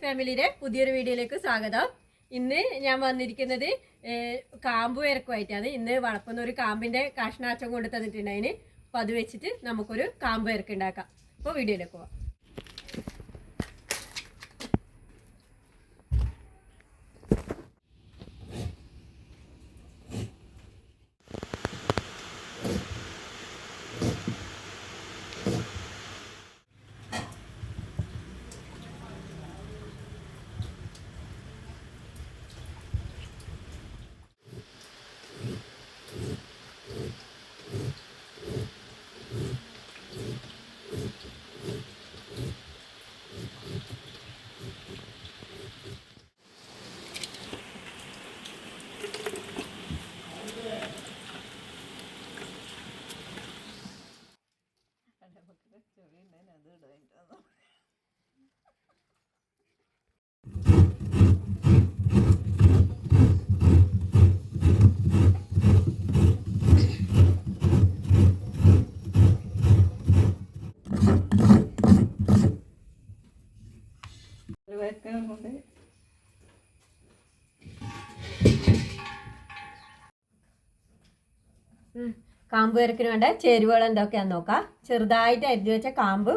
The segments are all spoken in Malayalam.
ഫാമിലിയുടെ പുതിയൊരു വീഡിയോയിലേക്ക് സ്വാഗതം. ഇന്ന് ഞാൻ വന്നിരിക്കുന്നത് കാമ്പ് വരക്കുമായിട്ടാണ്. ഇന്ന് വളർത്തുന്ന ഒരു കാമ്പിന്റെ കഷ്ണാച്ചം കൊണ്ട് തന്നിട്ടുണ്ടായിന്. അപ്പോൾ അത് വെച്ചിട്ട് നമുക്കൊരു കാമ്പ് വരക്ക് ഉണ്ടാക്കാം. അപ്പോൾ വീഡിയോയിലേക്ക് പോവാം. കാമ്പ് വരക്കിന് വേണ്ട ചേരുവകൾ എന്തൊക്കെയാന്ന് നോക്കാം. ചെറുതായിട്ട് അരിഞ്ഞു വെച്ച കാമ്പ്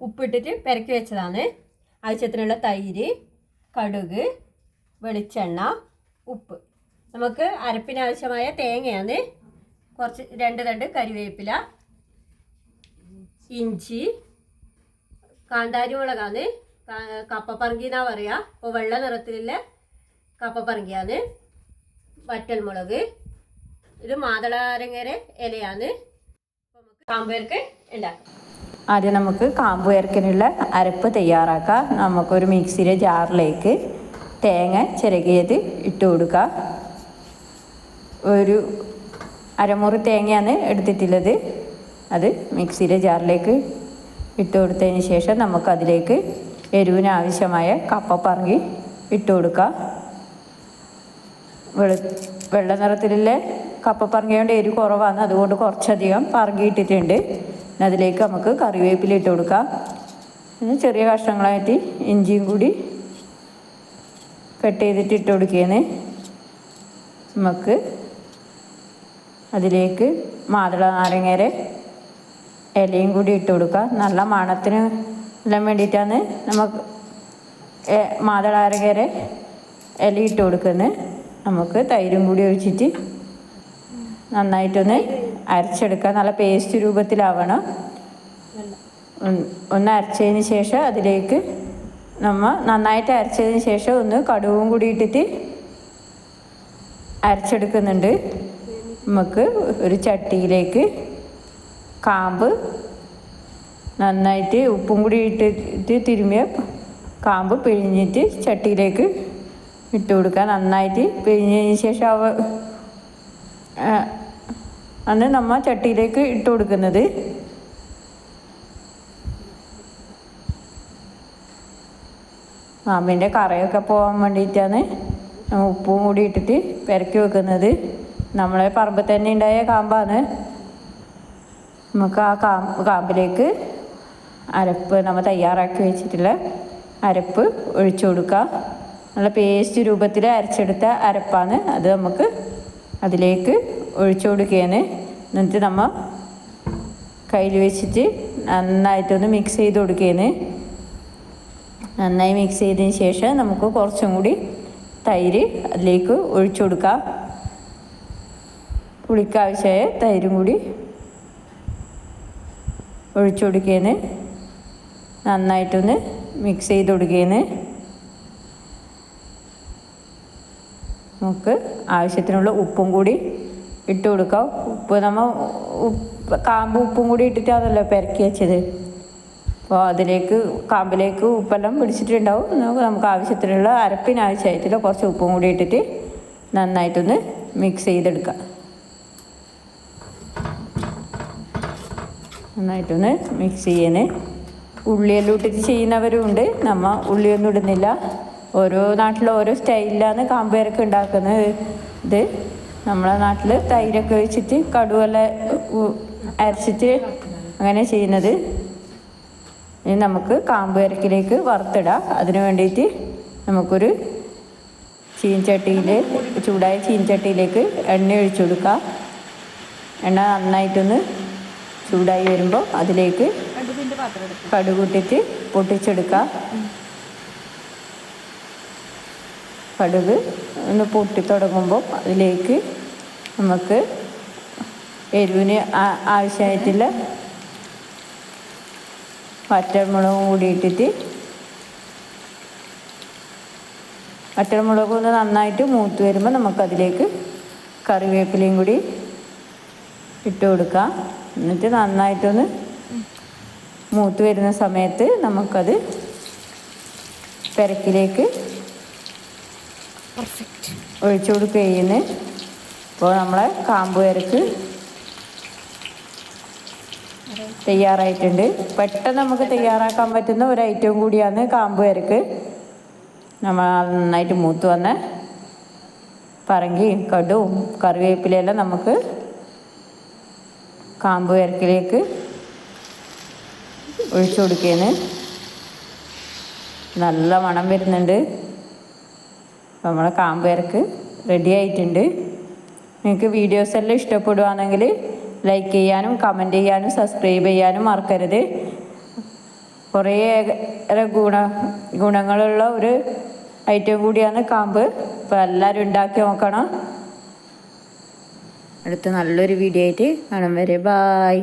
ഉപ്പിട്ടിട്ട് പെരക്കി വെച്ചതാണ്. ആവശ്യത്തിനുള്ള തൈര്, കടുക്, വെളിച്ചെണ്ണ, ഉപ്പ്. നമുക്ക് അരപ്പിനാവശ്യമായ തേങ്ങയാണ്. കുറച്ച് 2 തണ്ട് കരിവേപ്പില, ഇഞ്ചി, കാന്താരി മുളകാണ്. കപ്പപ്പറങ്കി എന്നാ പറയുക. അപ്പോൾ വെള്ള നിറത്തിലുള്ള കപ്പപ്പറങ്കിയാണ്. വറ്റൽമുളക്, ഇത് മാതളാരങ്ങര ഇലയാണ്. കാമ്പ് വരക്ക് ഉണ്ടാക്കാം. ആദ്യം നമുക്ക് കാമ്പ് വരക്കിനുള്ള അരപ്പ് തയ്യാറാക്കാം. നമുക്കൊരു മിക്സിയുടെ ജാറിലേക്ക് തേങ്ങ ചിരകിയത് ഇട്ട് കൊടുക്കാം. ഒരു അരമുറി തേങ്ങയാണ് എടുത്തിട്ടുള്ളത്. അത് മിക്സിയുടെ ജാറിലേക്ക് ഇട്ട് കൊടുത്തതിന് ശേഷം നമുക്കതിലേക്ക് എരിവിന് ആവശ്യമായ കപ്പപ്പറങ്കി ഇട്ട് കൊടുക്കാം. വെള്ള നിറത്തിലുള്ള കപ്പപ്പറങ്കി കൊണ്ട് എരിവ് കുറവാണ്, അതുകൊണ്ട് കുറച്ചധികം പറങ്കി ഇട്ടിട്ടുണ്ട്. അതിലേക്ക് നമുക്ക് കറിവേപ്പില ഇട്ട് കൊടുക്കാം. പിന്നെ ചെറിയ കഷ്ണങ്ങളായിട്ട് ഇഞ്ചിയും കൂടി കട്ട് ചെയ്തിട്ട് ഇട്ട് കൊടുക്കുകയാണ്. നമുക്ക് അതിലേക്ക് മാതള നാരങ്ങയുടെ ഇലയും കൂടി ഇട്ട് കൊടുക്കാം. നല്ല മണത്തിന് എല്ലാം വേണ്ടിയിട്ടാണ് നമുക്ക് മാതള നാരങ്ങയുടെ ഇല ഇട്ട് കൊടുക്കുന്നത്. നമുക്ക് തൈരും കൂടി ഒഴിച്ചിട്ട് നന്നായിട്ടൊന്ന് അരച്ചെടുക്കുക. നല്ല പേസ്റ്റ് രൂപത്തിലാവണം. ഒന്ന് അരച്ചതിന് ശേഷം അതിലേക്ക് നന്നായിട്ട് അരച്ചതിന് ശേഷം ഒന്ന് കടുവും കൂടി ഇട്ടിട്ട് അരച്ചെടുക്കുന്നുണ്ട്. നമുക്ക് ഒരു ചട്ടിയിലേക്ക് കാമ്പ് നന്നായിട്ട് ഉപ്പും കൂടി ഇട്ടിട്ട് തിരുമ്മിയ കാമ്പ് പിഴിഞ്ഞിട്ട് ചട്ടിയിലേക്ക് ഇട്ട് കൊടുക്കുക. നന്നായിട്ട് പിഴിഞ്ഞതിന് ശേഷം അന്ന് നമ്മൾ ചട്ടിയിലേക്ക് ഇട്ട് കൊടുക്കുന്നത്. കാമ്പിൻ്റെ കറയൊക്കെ പോകാൻ വേണ്ടിയിട്ടാണ് ഉപ്പും കൂടി ഇട്ടിട്ട് പെരക്കി വെക്കുന്നത്. നമ്മളെ പറമ്പിൽ തന്നെ ഉണ്ടായ കാമ്പാണ്. നമുക്ക് ആ കാമ്പിലേക്ക് അരപ്പ് നമ്മൾ തയ്യാറാക്കി വെച്ചിട്ടുള്ള അരപ്പ് ഒഴിച്ചു കൊടുക്കുക. നല്ല പേസ്റ്റ് രൂപത്തിൽ അരച്ചെടുത്ത അരപ്പാണ് അത്. നമുക്ക് അതിലേക്ക് ഒഴിച്ചു കൊടുക്കുകയാണ്. എന്നിട്ട് നമ്മൾ കയ്യിൽ വെച്ചിട്ട് നന്നായിട്ടൊന്ന് മിക്സ് ചെയ്ത് കൊടുക്കുകയാണ്. നന്നായി മിക്സ് ചെയ്തതിന് ശേഷം നമുക്ക് കുറച്ചും കൂടി തൈര് അതിലേക്ക് ഒഴിച്ചു കൊടുക്കാം. പുളിക്കാവശ്യമായ തൈരും കൂടി ഒഴിച്ചു കൊടുക്കുകയാണ്. നന്നായിട്ടൊന്ന് മിക്സ് ചെയ്ത് കൊടുക്കുകയാണ്. നമുക്ക് ആവശ്യത്തിനുള്ള ഉപ്പും കൂടി ഇട്ട് കൊടുക്കാം. ഉപ്പ് കാമ്പ് ഉപ്പും കൂടി ഇട്ടിട്ടാണല്ലോ പെരക്കി വെച്ചത്. അപ്പോൾ അതിലേക്ക് കാമ്പിലേക്ക് ഉപ്പെല്ലാം പിടിച്ചിട്ടുണ്ടാവും. നമുക്ക് ആവശ്യത്തിനുള്ള അരപ്പിനാവശ്യമായിട്ടുള്ള കുറച്ച് ഉപ്പും കൂടി ഇട്ടിട്ട് നന്നായിട്ടൊന്ന് മിക്സ് ചെയ്തെടുക്കാം. നന്നായിട്ടൊന്ന് മിക്സ് ചെയ്യുന്നത്. ഉള്ളിയെല്ലാം ഇട്ടിട്ട് ചെയ്യുന്നവരും ഉണ്ട്. നമ്മൾ ഉള്ളിയൊന്നും ഇടുന്നില്ല. ഓരോ നാട്ടിലും ഓരോ സ്റ്റൈലിലാണ് കാമ്പ് വരക്ക് ഉണ്ടാക്കുന്നത്. ഇത് നമ്മളെ നാട്ടിൽ തൈരൊക്കെ ഒഴിച്ചിട്ട് കടുവെല്ലാം അരച്ചിട്ട് അങ്ങനെ ചെയ്യുന്നത്. ഇനി നമുക്ക് കാമ്പ് വരക്കിലേക്ക് വറുത്തിടാം. അതിന് വേണ്ടിയിട്ട് നമുക്കൊരു ചീനച്ചട്ടിയിൽ ചൂടായ ചീനച്ചട്ടിയിലേക്ക് എണ്ണ ഒഴിച്ചു കൊടുക്കാം. എണ്ണ നന്നായിട്ടൊന്ന് ചൂടായി വരുമ്പോൾ അതിലേക്ക് കടുകിട്ടിട്ട് പൊട്ടിച്ചെടുക്കാം. കടുക് ഒന്ന് പൊട്ടി തുടങ്ങുമ്പോൾ അതിലേക്ക് നമുക്ക് എരിവിന് ആവശ്യമായിട്ടുള്ള വറ്റൽമുളകും കൂടി ഇട്ടിട്ട് വറ്റൽമുളക് ഒന്ന് നന്നായിട്ട് മൂത്ത് വരുമ്പോൾ നമുക്കതിലേക്ക് കറിവേപ്പിലയും കൂടി ഇട്ട് കൊടുക്കാം. എന്നിട്ട് നന്നായിട്ടൊന്ന് മൂത്ത് വരുന്ന സമയത്ത് നമുക്കത് പെരക്കിലേക്ക് ഒഴിച്ചു കൊടുക്കുകയാണ്. ഇപ്പോൾ നമ്മളെ കാമ്പ് പെരക്ക് തയ്യാറായിട്ടുണ്ട്. പെട്ടെന്ന് നമുക്ക് തയ്യാറാക്കാൻ പറ്റുന്ന ഒരു ഐറ്റം കൂടിയാണ് കാമ്പ് പെരക്ക്. നമ്മൾ നന്നായിട്ട് മൂത്ത് വന്ന പറങ്കിയും കടുവും കറിവേപ്പിലയെല്ലാം നമുക്ക് കാമ്പ് പെരക്കിലേക്ക് ഒഴിച്ചു കൊടുക്കുകയാണ്. നല്ല മണം വരുന്നുണ്ട്. നമ്മളെ കാമ്പ് പെരക്ക് റെഡി ആയിട്ടുണ്ട്. നിങ്ങൾക്ക് വീഡിയോസ് എല്ലാം ഇഷ്ടപ്പെടുകയാണെങ്കിൽ ലൈക്ക് ചെയ്യാനും കമൻറ്റ് ചെയ്യാനും സബ്സ്ക്രൈബ് ചെയ്യാനും മറക്കരുത്. കുറേയേറെ ഗുണങ്ങളുള്ള ഒരു ഐറ്റം കൂടിയാണ് കാമ്പ്. അപ്പോൾ എല്ലാവരും ഉണ്ടാക്കി നോക്കണം. അടുത്ത നല്ലൊരു വീഡിയോ ആയിട്ട് കാണും വരെ ബായ്.